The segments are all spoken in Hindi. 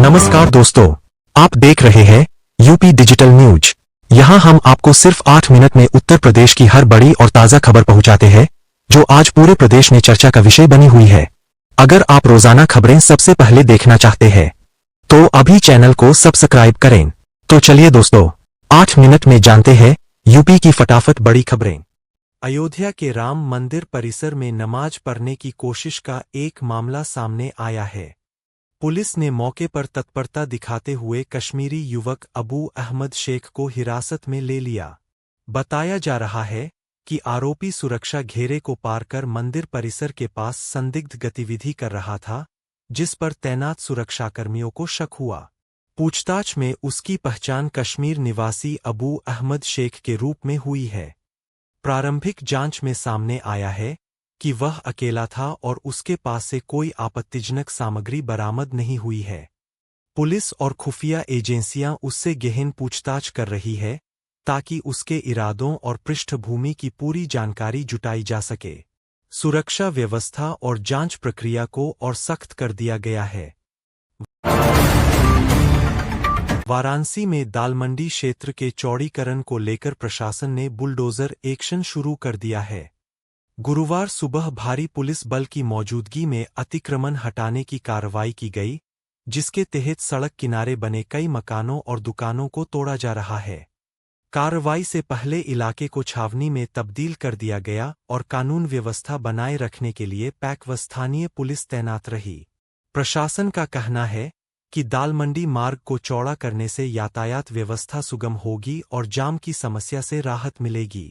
नमस्कार दोस्तों, आप देख रहे हैं यूपी डिजिटल न्यूज। यहां हम आपको सिर्फ 8 मिनट में उत्तर प्रदेश की हर बड़ी और ताजा खबर पहुंचाते हैं, जो आज पूरे प्रदेश में चर्चा का विषय बनी हुई है। अगर आप रोजाना खबरें सबसे पहले देखना चाहते हैं, तो अभी चैनल को सब्सक्राइब करें। तो चलिए दोस्तों, 8 मिनट में जानते हैं यूपी की फटाफट बड़ी खबरें। अयोध्या के राम मंदिर परिसर में नमाज पढ़ने की कोशिश का एक मामला सामने आया है। पुलिस ने मौके पर तत्परता दिखाते हुए कश्मीरी युवक अबू अहमद शेख को हिरासत में ले लिया। बताया जा रहा है कि आरोपी सुरक्षा घेरे को पार कर मंदिर परिसर के पास संदिग्ध गतिविधि कर रहा था, जिस पर तैनात सुरक्षाकर्मियों को शक हुआ। पूछताछ में उसकी पहचान कश्मीर निवासी अबू अहमद शेख के रूप में हुई है। प्रारंभिक जांच में सामने आया है कि वह अकेला था और उसके पास से कोई आपत्तिजनक सामग्री बरामद नहीं हुई है। पुलिस और खुफिया एजेंसियां उससे गहन पूछताछ कर रही है, ताकि उसके इरादों और पृष्ठभूमि की पूरी जानकारी जुटाई जा सके। सुरक्षा व्यवस्था और जांच प्रक्रिया को और सख्त कर दिया गया है। वाराणसी में दालमंडी क्षेत्र के चौड़ीकरण को लेकर प्रशासन ने बुलडोजर एक्शन शुरू कर दिया है। गुरुवार सुबह भारी पुलिस बल की मौजूदगी में अतिक्रमण हटाने की कार्रवाई की गई, जिसके तहत सड़क किनारे बने कई मकानों और दुकानों को तोड़ा जा रहा है। कार्रवाई से पहले इलाके को छावनी में तब्दील कर दिया गया और कानून व्यवस्था बनाए रखने के लिए पैक व स्थानीय पुलिस तैनात रही। प्रशासन का कहना है कि दालमंडी मार्ग को चौड़ा करने से यातायात व्यवस्था सुगम होगी और जाम की समस्या से राहत मिलेगी।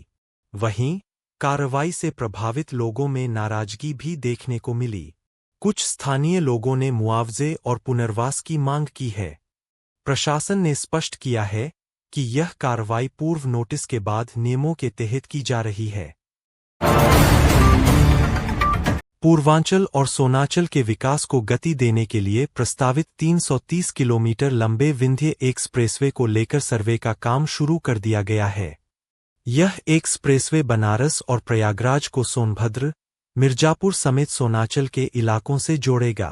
वहीं कार्रवाई से प्रभावित लोगों में नाराजगी भी देखने को मिली। कुछ स्थानीय लोगों ने मुआवजे और पुनर्वास की मांग की है। प्रशासन ने स्पष्ट किया है कि यह कार्रवाई पूर्व नोटिस के बाद नियमों के तहत की जा रही है। पूर्वांचल और सोनाचल के विकास को गति देने के लिए प्रस्तावित 330 किलोमीटर लंबे विंध्य एक्सप्रेसवे को लेकर सर्वे का काम शुरू कर दिया गया है। यह एक्सप्रेसवे बनारस और प्रयागराज को सोनभद्र, मिर्जापुर समेत सोनाचल के इलाकों से जोड़ेगा।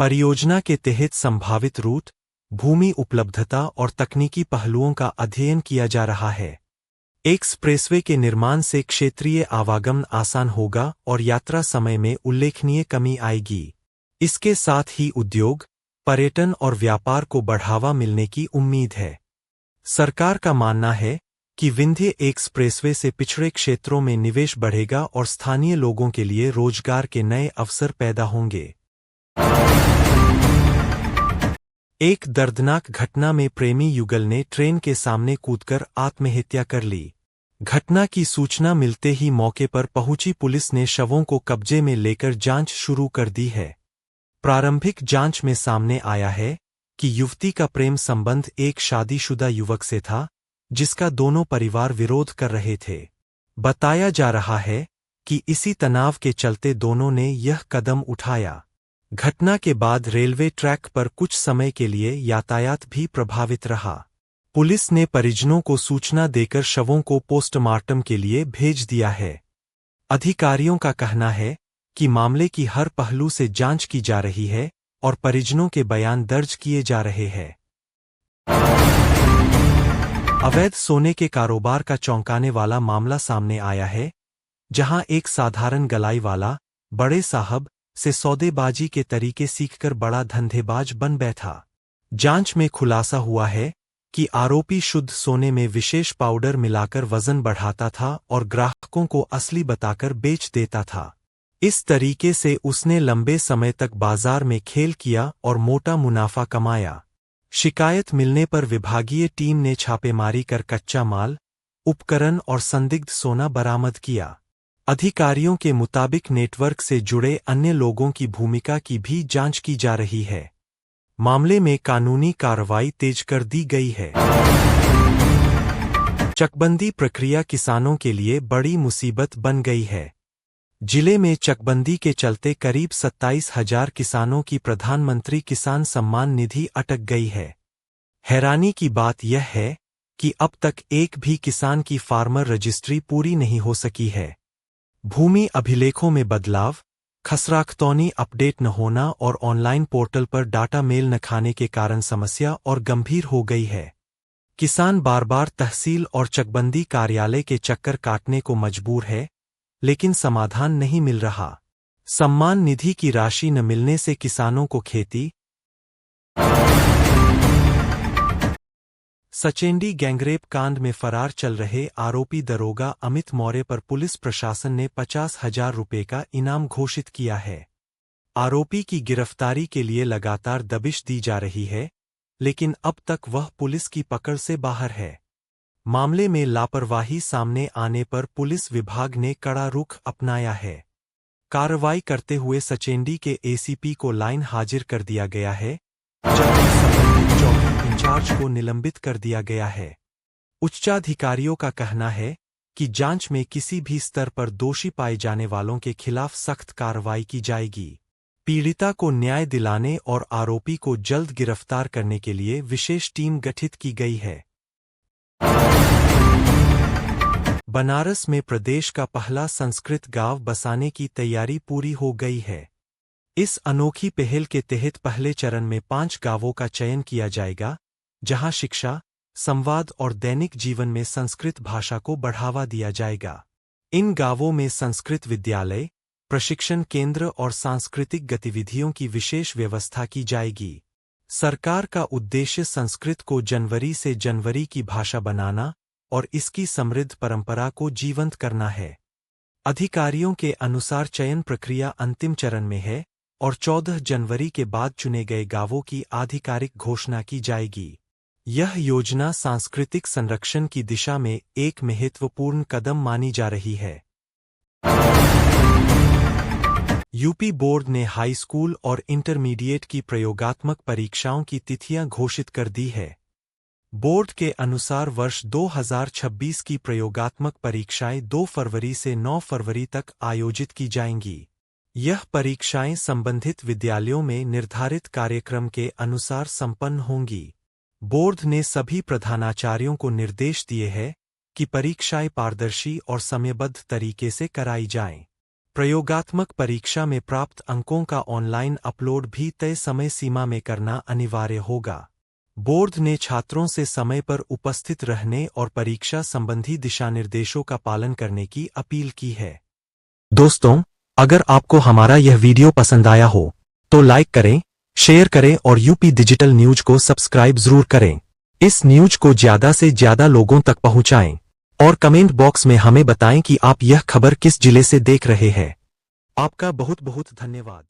परियोजना के तहत संभावित रूट, भूमि उपलब्धता और तकनीकी पहलुओं का अध्ययन किया जा रहा है। एक्सप्रेसवे के निर्माण से क्षेत्रीय आवागमन आसान होगा और यात्रा समय में उल्लेखनीय कमी आएगी। इसके साथ ही उद्योग, पर्यटन और व्यापार को बढ़ावा मिलने की उम्मीद है। सरकार का मानना है कि विंध्य एक्सप्रेसवे से पिछड़े क्षेत्रों में निवेश बढ़ेगा और स्थानीय लोगों के लिए रोजगार के नए अवसर पैदा होंगे। एक दर्दनाक घटना में प्रेमी युगल ने ट्रेन के सामने कूदकर आत्महत्या कर ली। घटना की सूचना मिलते ही मौके पर पहुंची पुलिस ने शवों को कब्जे में लेकर जांच शुरू कर दी है। प्रारंभिक जांच में सामने आया है कि युवती का प्रेम संबंध एक शादीशुदा युवक से था, जिसका दोनों परिवार विरोध कर रहे थे। बताया जा रहा है कि इसी तनाव के चलते दोनों ने यह कदम उठाया। घटना के बाद रेलवे ट्रैक पर कुछ समय के लिए यातायात भी प्रभावित रहा। पुलिस ने परिजनों को सूचना देकर शवों को पोस्टमार्टम के लिए भेज दिया है। अधिकारियों का कहना है कि मामले की हर पहलू से जांच की जा रही है और परिजनों के बयान दर्ज किए जा रहे हैं। अवैध सोने के कारोबार का चौंकाने वाला मामला सामने आया है, जहां एक साधारण गलाई वाला बड़े साहब से सौदेबाजी के तरीके सीखकर बड़ा धंधेबाज बन बैठा। जांच में खुलासा हुआ है कि आरोपी शुद्ध सोने में विशेष पाउडर मिलाकर वजन बढ़ाता था और ग्राहकों को असली बताकर बेच देता था। इस तरीके से उसने लंबे समय तक बाजार में खेल किया और मोटा मुनाफा कमाया। शिकायत मिलने पर विभागीय टीम ने छापेमारी कर कच्चा माल, उपकरण और संदिग्ध सोना बरामद किया। अधिकारियों के मुताबिक नेटवर्क से जुड़े अन्य लोगों की भूमिका की भी जांच की जा रही है। मामले में कानूनी कार्रवाई तेज कर दी गई है। चकबंदी प्रक्रिया किसानों के लिए बड़ी मुसीबत बन गई है। जिले में चकबंदी के चलते करीब 27,000 किसानों की प्रधानमंत्री किसान सम्मान निधि अटक गई है। हैरानी की बात यह है कि अब तक एक भी किसान की फार्मर रजिस्ट्री पूरी नहीं हो सकी है। भूमि अभिलेखों में बदलाव, खसराखतौनी अपडेट न होना और ऑनलाइन पोर्टल पर डाटा मेल न खाने के कारण समस्या और गंभीर हो गई है। किसान बार बार तहसील और चकबंदी कार्यालय के चक्कर काटने को मजबूर है, लेकिन समाधान नहीं मिल रहा। सम्मान निधि की राशि न मिलने से किसानों को खेती। सचेंडी गैंगरेप कांड में फरार चल रहे आरोपी दरोगा अमित मौर्य पर पुलिस प्रशासन ने 50,000 रुपये का इनाम घोषित किया है। आरोपी की गिरफ्तारी के लिए लगातार दबिश दी जा रही है, लेकिन अब तक वह पुलिस की पकड़ से बाहर है। मामले में लापरवाही सामने आने पर पुलिस विभाग ने कड़ा रुख अपनाया है। कार्रवाई करते हुए सचेंडी के एसीपी को लाइन हाजिर कर दिया गया है, जबकि संबंधित चौकी इंचार्ज को निलंबित कर दिया गया है। उच्चाधिकारियों का कहना है कि जांच में किसी भी स्तर पर दोषी पाए जाने वालों के खिलाफ सख्त कार्रवाई की जाएगी। पीड़िता को न्याय दिलाने और आरोपी को जल्द गिरफ्तार करने के लिए विशेष टीम गठित की गई है। बनारस में प्रदेश का पहला संस्कृत गांव बसाने की तैयारी पूरी हो गई है। इस अनोखी पहल के तहत पहले चरण में 5 गांवों का चयन किया जाएगा, जहां शिक्षा, संवाद और दैनिक जीवन में संस्कृत भाषा को बढ़ावा दिया जाएगा। इन गांवों में संस्कृत विद्यालय, प्रशिक्षण केंद्र और सांस्कृतिक गतिविधियों की विशेष व्यवस्था की जाएगी। सरकार का उद्देश्य संस्कृत को जनवरी से जनवरी की भाषा बनाना और इसकी समृद्ध परंपरा को जीवंत करना है। अधिकारियों के अनुसार चयन प्रक्रिया अंतिम चरण में है और 14 जनवरी के बाद चुने गए गांवों की आधिकारिक घोषणा की जाएगी। यह योजना सांस्कृतिक संरक्षण की दिशा में एक महत्वपूर्ण कदम मानी जा रही है। यूपी बोर्ड ने हाई स्कूल और इंटरमीडिएट की प्रयोगात्मक परीक्षाओं की तिथियां घोषित कर दी है। बोर्ड के अनुसार वर्ष 2026 की प्रयोगात्मक परीक्षाएं 2 फरवरी से 9 फरवरी तक आयोजित की जाएंगी। यह परीक्षाएं संबंधित विद्यालयों में निर्धारित कार्यक्रम के अनुसार संपन्न होंगी। बोर्ड ने सभी प्रधानाचार्यों को निर्देश दिए हैं कि परीक्षाएं पारदर्शी और समयबद्ध तरीके से कराई जाएं। प्रयोगात्मक परीक्षा में प्राप्त अंकों का ऑनलाइन अपलोड भी तय समय सीमा में करना अनिवार्य होगा। बोर्ड ने छात्रों से समय पर उपस्थित रहने और परीक्षा संबंधी दिशानिर्देशों का पालन करने की अपील की है। दोस्तों, अगर आपको हमारा यह वीडियो पसंद आया हो तो लाइक करें, शेयर करें और यूपी डिजिटल न्यूज को सब्सक्राइब जरूर करें। इस न्यूज को ज्यादा से ज्यादा लोगों तक पहुंचाएं और कमेंट बॉक्स में हमें बताएं कि आप यह खबर किस जिले से देख रहे हैं। आपका बहुत बहुत धन्यवाद।